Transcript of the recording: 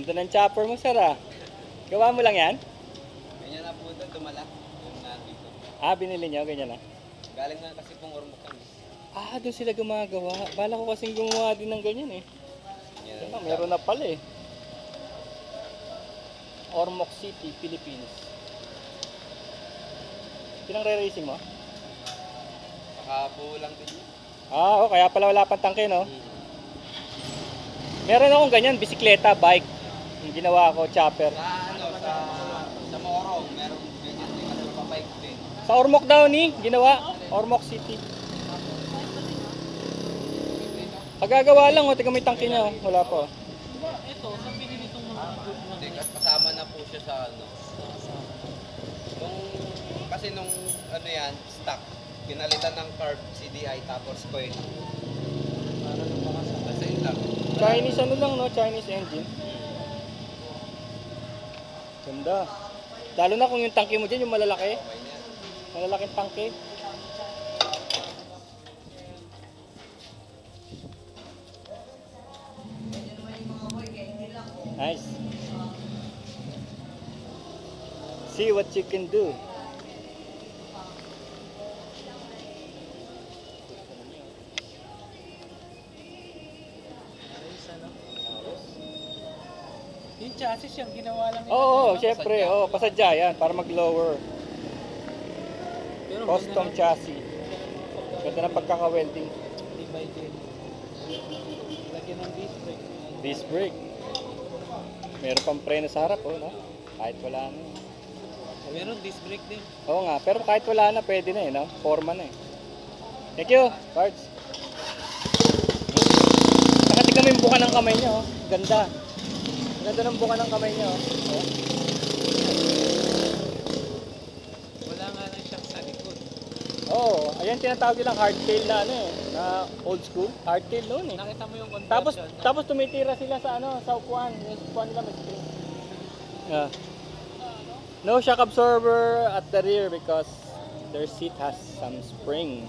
Ganda ng chopper mo, sir ah. Gawa mo lang yan? Ganyan na po doon, tumala. Yung nandito. Ah, binili nyo, ganyan na. Galing na kasi pong ormok kami. Ah, doon sila gumagawa. Bala ko kasing gumawa din ng ganyan eh. Yan. Diba, meron na pala eh. Ormoc City, Philippines. Pinang-re-racing mo? Pakabuo lang din. Ah, oh, kaya pala wala pang tangke, no? Meron akong ganyan, bisikleta, bike. Yung ginawa ko, chopper. Sa Morong, meron ganyan din kasi papayag din. Sa Ormoc daw ni, ginawa. Ormoc City. Pagagawa lang, oh, tiga may tangke niya, oh. Wala pa. Oh. Ito, sa pinili itong mga good na. Hindi, kasama na po siya sa ano. Kasi nung ano yan, stock. Pinalitan ng carb, CDI, tapos coil. Para ng mga sa Basta yun lang. Chinese ano lang, no? Chinese engine. Ganda. Lalo na kung yung tangke mo dyan, yung malalaki. Okay na yan. Malalaking tangke. Nice. See what you can do. yung chassis yung ginawa lang nila. Oo, Ano? syempre. Oo, pasadya yan para mag-lower. Pero Custom ganda chassis. Ganda ng pagkaka-welding. ng divided. Lagyan ng disc brake. Disc brake. Meron pang preno sa harap, oh, no? Kahit wala na. Meron disc brake din. Oo nga, pero kahit wala na, pwede na eh, no? Forma na eh. Thank you, Cards. Saka tignan mo yung buka ng kamay niya, oh. Ganda. Ganda ng buka ng kamay niya, oh. Oh. Wala nga lang shock sa likod. Oo, ayan tinatawag nilang hardtail na ano eh, na old school. Hardtail noon eh. Nakita mo yung Tapos conversion. tapos tumitira sila sa ano, sa upuan. Yung upuan nila may spring. Yeah. No shock absorber at the rear because their seat has some spring.